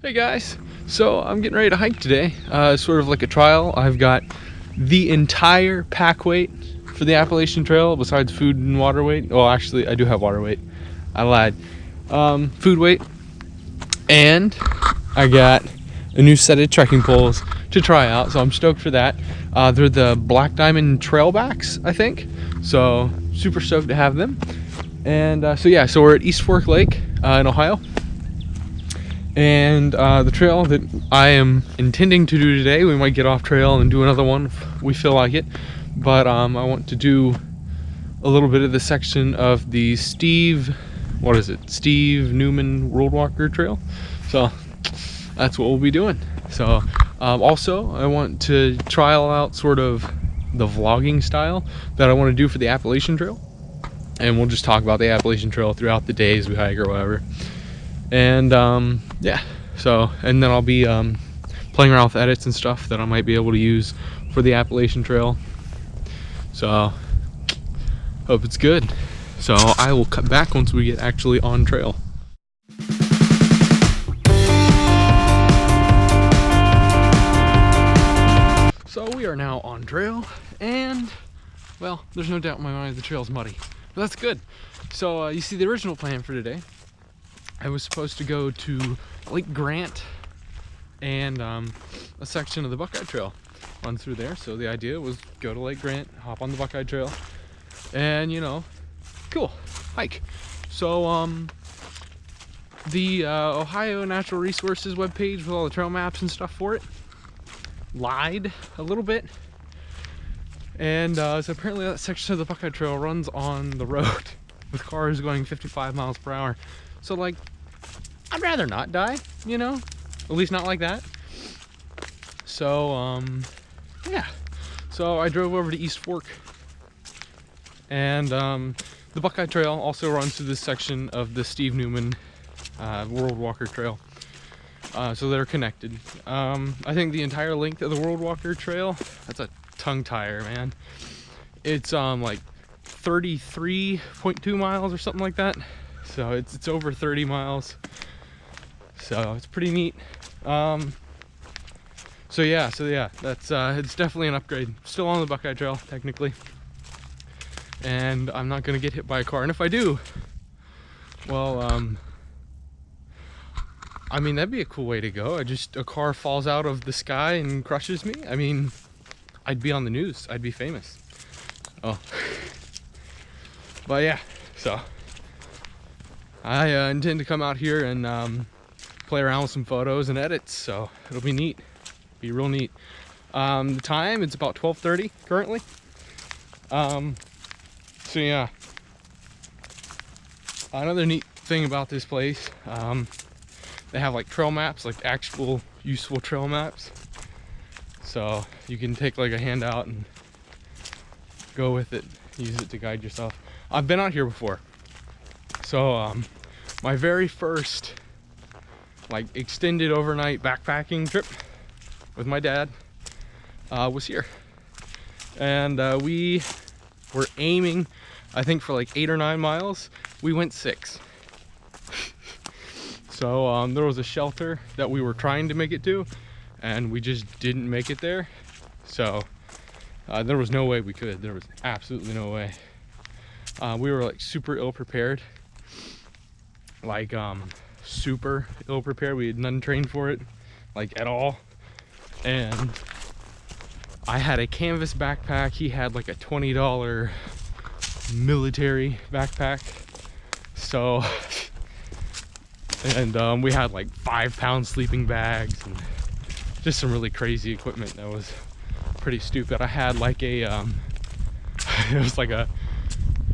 Hey guys, so I'm getting ready to hike today, sort of like a trial. I've got the entire pack weight for the Appalachian Trail besides food and water weight. Well, actually I do have water weight, I lied. Food weight, and I got a new set of trekking poles to try out, so I'm stoked for that. They're the Black Diamond Trailbacks, I think, so super stoked to have them. And so we're at East Fork Lake in Ohio. And the trail that I am intending to do today, we might get off trail and do another one if we feel like it, but I want to do a little bit of the section of the Steve Newman World Walker Trail. So that's what we'll be doing. So also I want to trial out sort of the vlogging style that I want to do for the Appalachian Trail, and we'll just talk about the Appalachian Trail throughout the days we hike or whatever. And yeah, so, and then I'll be playing around with edits and stuff that I might be able to use for the Appalachian Trail. So hope it's good. So I will cut back once we get actually on trail. So we are now on trail, and well, there's no doubt in my mind the trail's muddy, but that's good. So you see, the original plan for today, I was supposed to go to Lake Grant and a section of the Buckeye Trail, run through there. So the idea was go to Lake Grant, hop on the Buckeye Trail, and cool, hike. So the Ohio Natural Resources webpage with all the trail maps and stuff for it lied a little bit, and so apparently that section of the Buckeye Trail runs on the road with cars going 55 miles per hour. So like, I'd rather not die, at least not like that. So yeah, so I drove over to East Fork, and the Buckeye Trail also runs through this section of the Steve Newman World Walker Trail. So they're connected. I think the entire length of the World Walker Trail, that's a tongue tire, man. It's like 33.2 miles or something like that. So it's over 30 miles. So it's pretty neat. So yeah, that's it's definitely an upgrade. Still on the Buckeye Trail technically, and I'm not gonna get hit by a car. And if I do, well, I mean, that'd be a cool way to go. A car falls out of the sky and crushes me. I mean, I'd be on the news. I'd be famous. Oh, but yeah, so I intend to come out here and play around with some photos and edits, so it'll be neat. Be real neat. The time, it's about 12:30 currently. So yeah. Another neat thing about this place, they have like trail maps, like actual useful trail maps. So you can take like a handout and go with it, use it to guide yourself. I've been out here before. So my very first like extended overnight backpacking trip with my dad was here, and we were aiming, I think, for like 8 or 9 miles. We went 6. So there was a shelter that we were trying to make it to, and we just didn't make it there. So there was no way we could. There was absolutely no way. We were like super ill prepared, like super ill prepared. We had none trained for it, like at all. And I had a canvas backpack. He had like a $20 military backpack. So, and we had like 5-pound sleeping bags and just some really crazy equipment that was pretty stupid. I had like a it was like a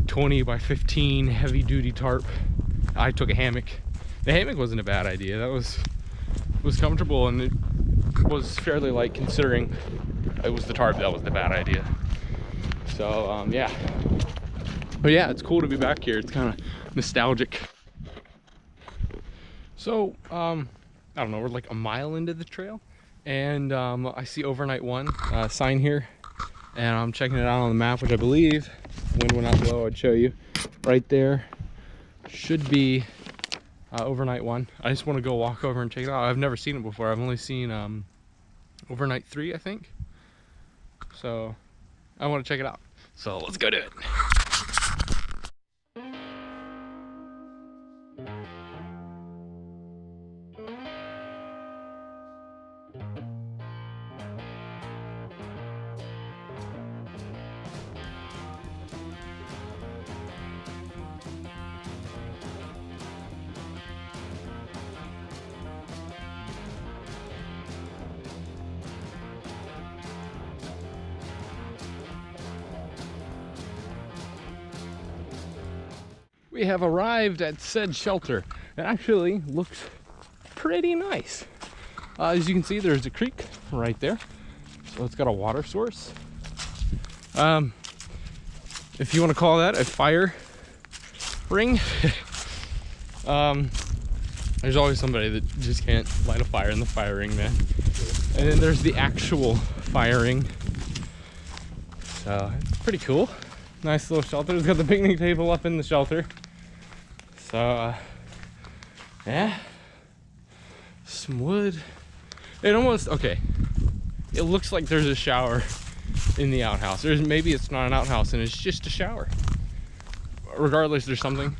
20 by 15 heavy duty tarp. I took a hammock. The hammock wasn't a bad idea. That was comfortable, and it was fairly light considering it was the tarp that was the bad idea. So yeah, but yeah, it's cool to be back here. It's kind of nostalgic. So I don't know, we're like a mile into the trail, and I see overnight 1 sign here, and I'm checking it out on the map, which I believe, wind went out low, I'd show you right there, should be overnight one. I just want to go walk over and check it out. I've never seen it before. I've only seen overnight 3, I think. So I want to check it out. So let's go do it. We have arrived at said shelter. It actually looks pretty nice. As you can see, there's a creek right there. So it's got a water source. If you want to call that a fire ring. There's always somebody that just can't light a fire in the fire ring, man. And then there's the actual fire ring. So it's pretty cool. Nice little shelter. It's got the picnic table up in the shelter. So, yeah, some wood. It almost, okay, it looks like there's a shower in the outhouse. Maybe it's not an outhouse and it's just a shower. Regardless, there's something.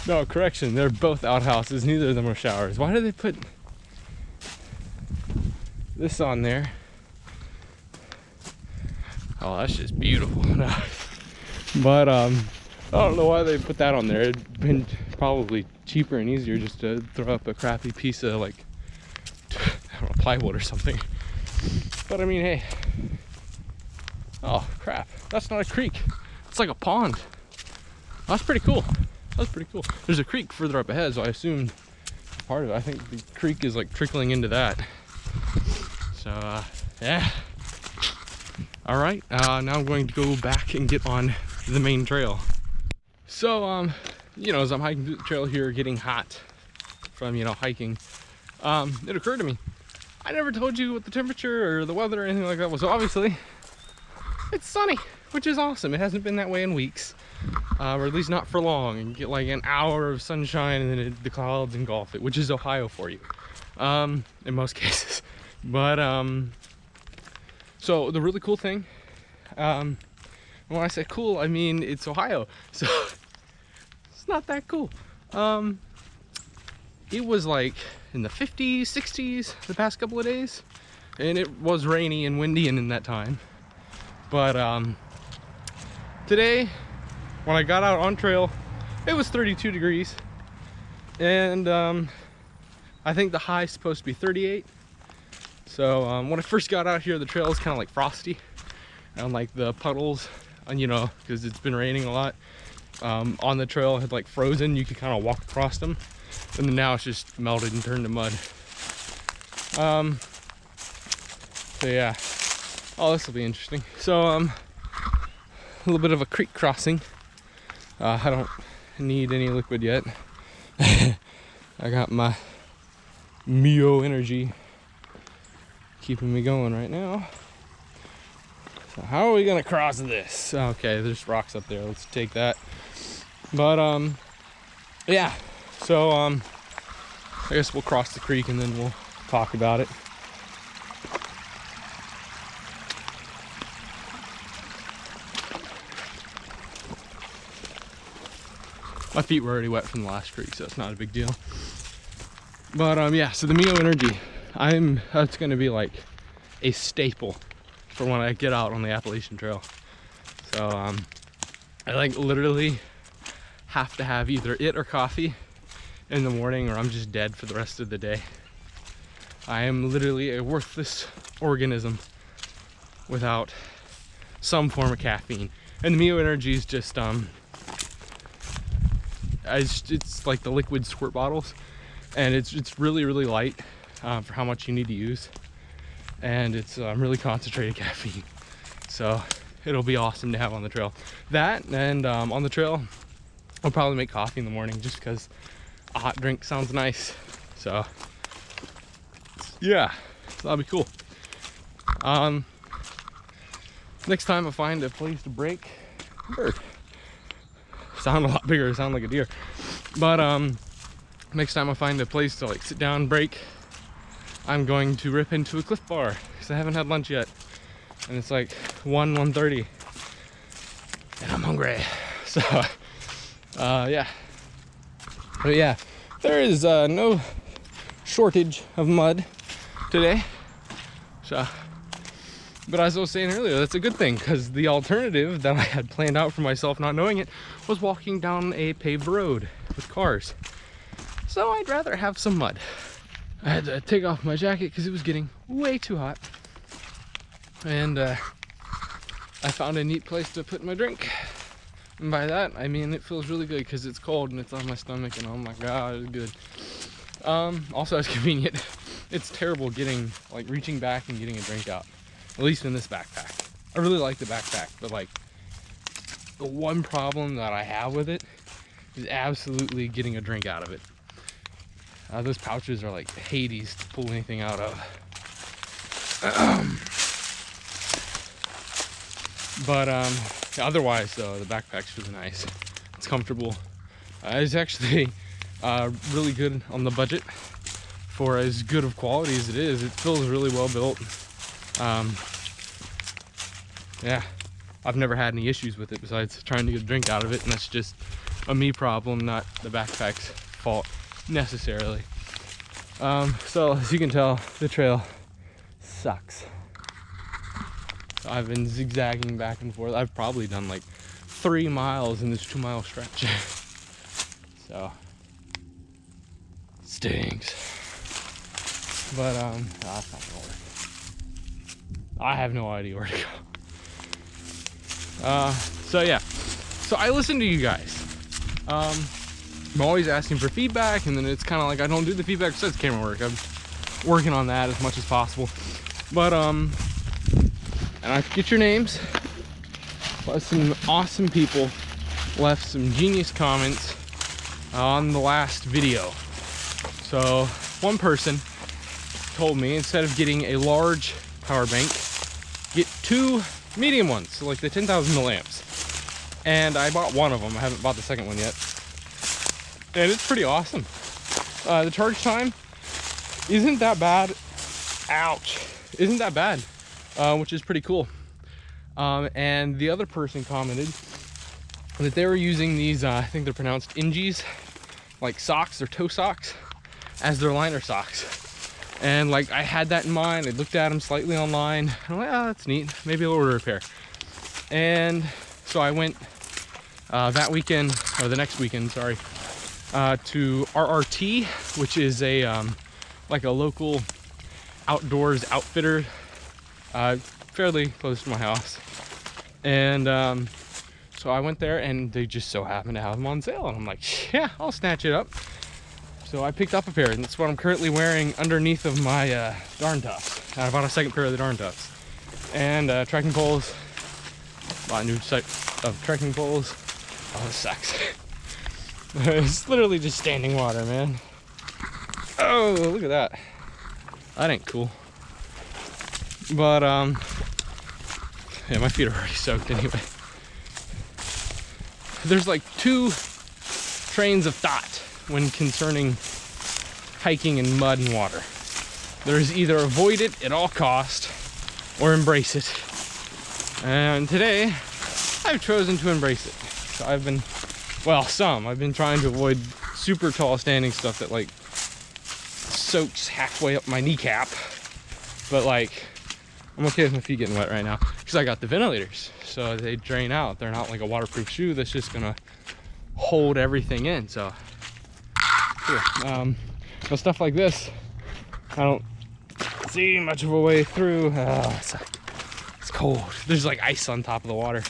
No, correction, they're both outhouses. Neither of them are showers. Why did they put this on there? Oh, that's just beautiful. But I don't know why they put that on there. It'd been probably cheaper and easier just to throw up a crappy piece of, like, I don't know, plywood or something. But I mean, hey. Oh crap, that's not a creek. It's like a pond. That's pretty cool. That's pretty cool. There's a creek further up ahead, so I assume part of it. I think the creek is like trickling into that. So yeah. All right, now I'm going to go back and get on the main trail. So, you know, as I'm hiking through the trail here, getting hot from, you know, hiking, it occurred to me, I never told you what the temperature or the weather or anything like that was. So obviously, it's sunny, which is awesome. It hasn't been that way in weeks, or at least not for long. And you get like an hour of sunshine and then the clouds engulf it, which is Ohio for you, in most cases. But, so the really cool thing, when I say cool, I mean it's Ohio, so it's not that cool. It was like in the 50s, 60s the past couple of days, and it was rainy and windy in that time. But today, when I got out on trail, it was 32 degrees, and I think the high is supposed to be 38. So when I first got out here, the trail is kind of like frosty, and like the puddles, and you know, because it's been raining a lot, on the trail had like frozen. You could kind of walk across them, and then now it's just melted and turned to mud. So yeah, oh, this will be interesting. So a little bit of a creek crossing. I don't need any liquid yet. I got my C.E.O energy keeping me going right now. So how are we gonna cross this? Okay, there's rocks up there. Let's take that. But yeah. So I guess we'll cross the creek and then we'll talk about it. My feet were already wet from the last creek, so it's not a big deal. But yeah, so the C.E.O energy, that's gonna be like a staple for when I get out on the Appalachian Trail. So I like literally have to have either it or coffee in the morning, or I'm just dead for the rest of the day. I am literally a worthless organism without some form of caffeine. And the C.E.O energy is just it's like the liquid squirt bottles, and it's really light for how much you need to use, and it's really concentrated caffeine, so it'll be awesome to have on the trail. That, and on the trail I'll probably make coffee in the morning just because a hot drink sounds nice. So yeah, so that'll be cool. Next time I find a place to break bird. Sound a lot bigger, sound like a deer. But next time I find a place to like sit down, break, I'm going to rip into a Cliff Bar because I haven't had lunch yet. And it's like 1:30 and I'm hungry. So yeah. But yeah, there is no shortage of mud today. So, but as I was saying earlier, that's a good thing, because the alternative that I had planned out for myself, not knowing it, was walking down a paved road with cars. So I'd rather have some mud. I had to take off my jacket because it was getting way too hot. And I found a neat place to put my drink. And by that, I mean it feels really good because it's cold and it's on my stomach and oh my god, it's good. Also, it's convenient. It's terrible getting, like, reaching back and getting a drink out. At least in this backpack. I really like the backpack, but like, the one problem that I have with it is absolutely getting a drink out of it. Those pouches are like Hades to pull anything out of. But otherwise, though, the backpack's really nice. It's comfortable. It's actually really good on the budget for as good of quality as it is. It feels really well built. Yeah, I've never had any issues with it besides trying to get a drink out of it, and that's just a me problem, not the backpack's fault necessarily. So as you can tell, the trail sucks. So I've been zigzagging back and forth. I've probably done like 3 miles in this 2-mile stretch. So stinks. But no, that's not gonna work. I have no idea where to go. So yeah, so I listen to you guys. I'm always asking for feedback, and then it's kind of like I don't do the feedback besides camera work. I'm working on that as much as possible. But and I get your names. Plus, some awesome people left some genius comments on the last video. So one person told me, instead of getting a large power bank, get 2 medium ones, so like the 10,000 milliamps. And I bought one of them. I haven't bought the second one yet. And it's pretty awesome. The charge time isn't that bad. Ouch. Isn't that bad, which is pretty cool. And the other person commented that they were using these, I think they're pronounced Ingies, like socks or toe socks, as their liner socks. And like, I had that in mind. I looked at them slightly online. I'm like, oh, that's neat. Maybe I'll order a pair. And so I went that weekend, or the next weekend, sorry, to RRT, which is a like a local outdoors outfitter, fairly close to my house. And so I went there, and they just so happened to have them on sale, and I'm like, yeah, I'll snatch it up. So I picked up a pair, and that's what I'm currently wearing underneath of my darn tufts. I bought a second pair of the darn tufts. And trekking poles. Bought a new set of trekking poles. Oh, this sucks. It's literally just standing water, man. Oh, look at that. That ain't cool. But yeah, my feet are already soaked anyway. There's like 2 trains of thought when concerning hiking in mud and water. There's either avoid it at all cost or embrace it. And today I've chosen to embrace it. So I've been, well, I've been trying to avoid super tall standing stuff that like soaks halfway up my kneecap. But like, I'm okay with my feet getting wet right now because I got the ventilators, so they drain out. They're not like a waterproof shoe that's just gonna hold everything in. So but stuff like this, I don't see much of a way through. It's cold. There's like ice on top of the water.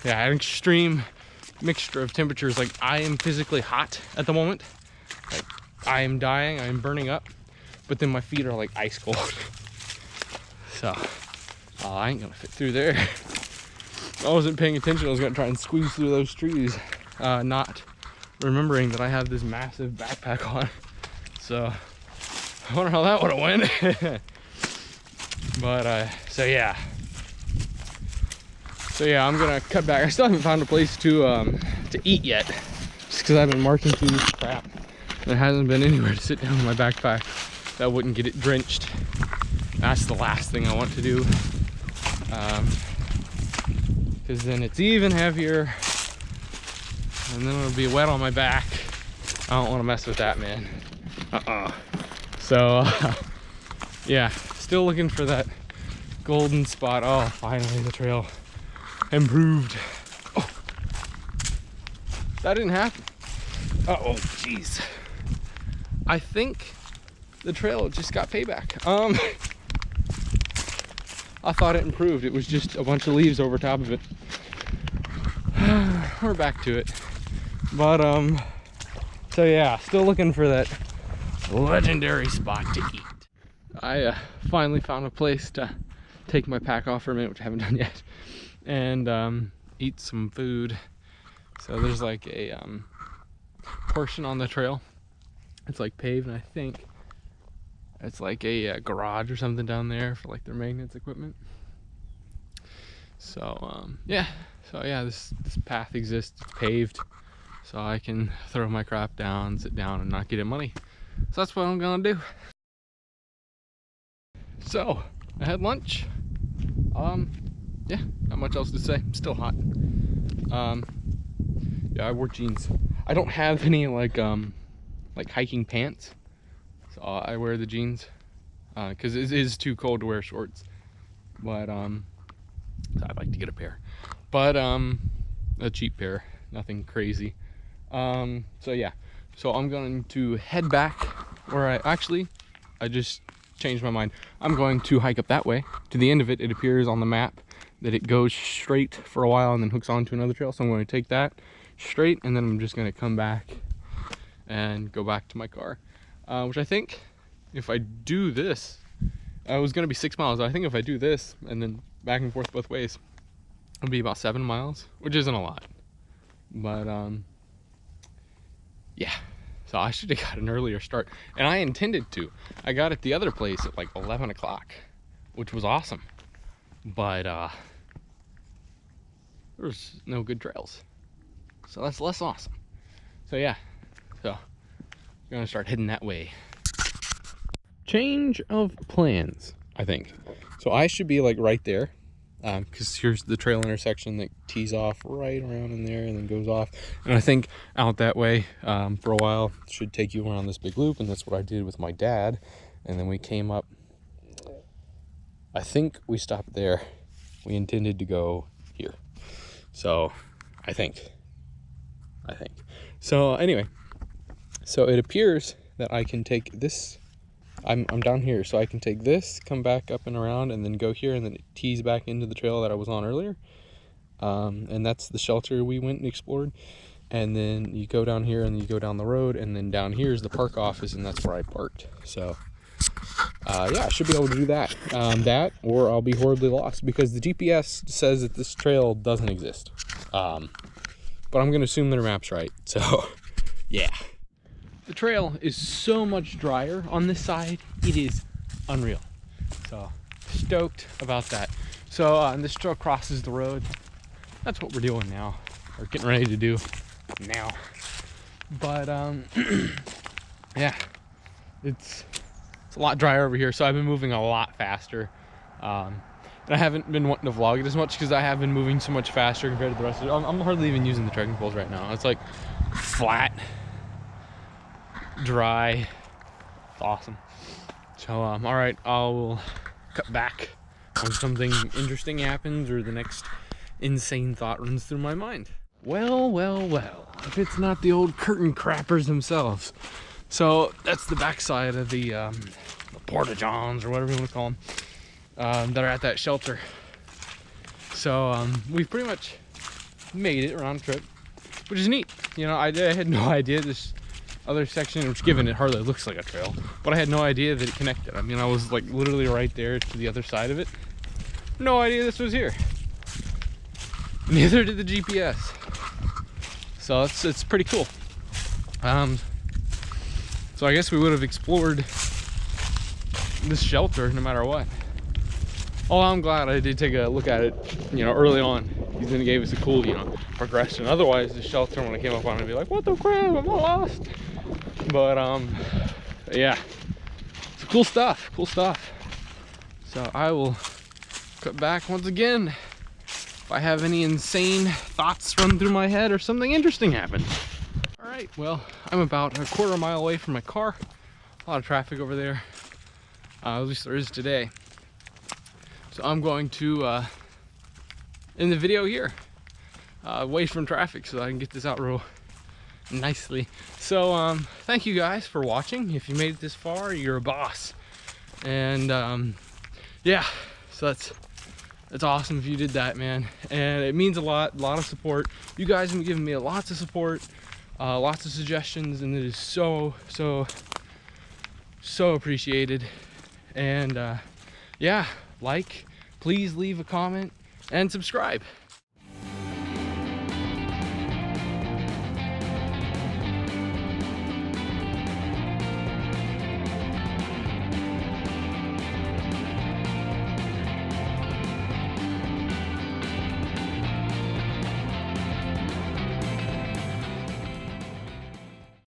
Yeah, an extreme mixture of temperatures. Like, I am physically hot at the moment. Like, I am dying, I am burning up, but then my feet are like ice cold. So I ain't gonna fit through there. I wasn't paying attention. I was gonna try and squeeze through those trees, not remembering that I have this massive backpack on. So I wonder how that would have went. But so yeah, So yeah, I'm gonna cut back. I still haven't found a place to eat yet, just because I've been marking through this crap. There hasn't been anywhere to sit down in my backpack that wouldn't get it drenched. That's the last thing I want to do, because then it's even heavier, and then it'll be wet on my back. I don't want to mess with that, man. So yeah, still looking for that golden spot. Oh, finally the trail improved. Oh, that didn't happen. Oh jeez, I think the trail just got payback. I thought it improved. It was just a bunch of leaves over top of it. We're back to it. But so yeah, still looking for that legendary spot to eat. I finally found a place to take my pack off for a minute, which I haven't done yet, and eat some food. So there's like a portion on the trail. It's like paved, and I think it's like a garage or something down there for like their maintenance equipment. So yeah, this path exists. It's paved, so I can throw my crap down, sit down, and not get it muddy. So that's what I'm gonna do. So I had lunch. Yeah, not much else to say. I'm still hot. Yeah, I wore jeans. I don't have any like hiking pants, so I wear the jeans because it is too cold to wear shorts. But so I'd like to get a pair, but a cheap pair, nothing crazy. So yeah, so I'm going to head back, or I just changed my mind. I'm going to hike up that way to the end of it. It appears on the map that it goes straight for a while and then hooks onto another trail, so I'm going to take that straight, and then I'm just going to come back and go back to my car, which I think if I do this, it was going to be 6 miles. I think if I do this and then back and forth both ways, it'll be about 7 miles, which isn't a lot. But yeah, so I should have got an earlier start, and I intended to. I got at the other place at like 11 o'clock, which was awesome, but there's no good trails, so that's less awesome. So yeah, so I'm gonna start heading that way. Change of plans, I think. So I should be like right there, because here's the trail intersection that tees off right around in there and then goes off. And I think out that way for a while should take you around this big loop, and that's what I did with my dad. And then we came up, I think we stopped there. We intended to go here. So I think. So anyway, so it appears that I can take this. I'm down here, so I can take this, come back up and around, and then go here, and then it tees back into the trail that I was on earlier. And that's the shelter we went and explored. And then you go down here, and you go down the road, and then down here is the park office, and that's where I parked. So yeah, I should be able to do that. That, or I'll be horribly lost, because the GPS says that this trail doesn't exist. But I'm gonna assume their map's right. So yeah. The trail is so much drier on this side, it is unreal. So stoked about that. So and this trail crosses the road. That's what we're doing now, or getting ready to do now. But yeah, it's a lot drier over here, so I've been moving a lot faster. And I haven't been wanting to vlog it as much because I have been moving so much faster compared to the rest of it. I'm hardly even using the trekking poles right now. It's like flat, dry. It's awesome. So all right, I'll cut back when something interesting happens or the next insane thought runs through my mind. Well, if it's not the old curtain crappers themselves. So that's the backside of the porta johns, or whatever you want to call them, that are at that shelter. So we've pretty much made it around the trip, which is neat. You know, I had no idea this other section, which given it hardly looks like a trail, but I had no idea that it connected. I mean, I was like literally right there to the other side of it. No idea this was here. Neither did the GPS. So it's pretty cool. So I guess we would have explored this shelter no matter what. Oh, I'm glad I did take a look at it, you know, early on, he's gonna give us a cool, you know, progression. Otherwise, the shelter, when I came up on it, I'd be like, what the crap, I'm all lost. But yeah, it's cool stuff, cool stuff. So I will cut back once again if I have any insane thoughts run through my head or something interesting happen. All right, well, I'm about a quarter mile away from my car. A lot of traffic over there, at least there is today. So I'm going to end the video here, away from traffic, so I can get this out real nicely. So thank you guys for watching. If you made it this far, you're a boss. And yeah, so that's awesome if you did that, man. And it means a lot of support. You guys have been giving me lots of support, lots of suggestions, and it is so appreciated. And yeah, please leave a comment and subscribe.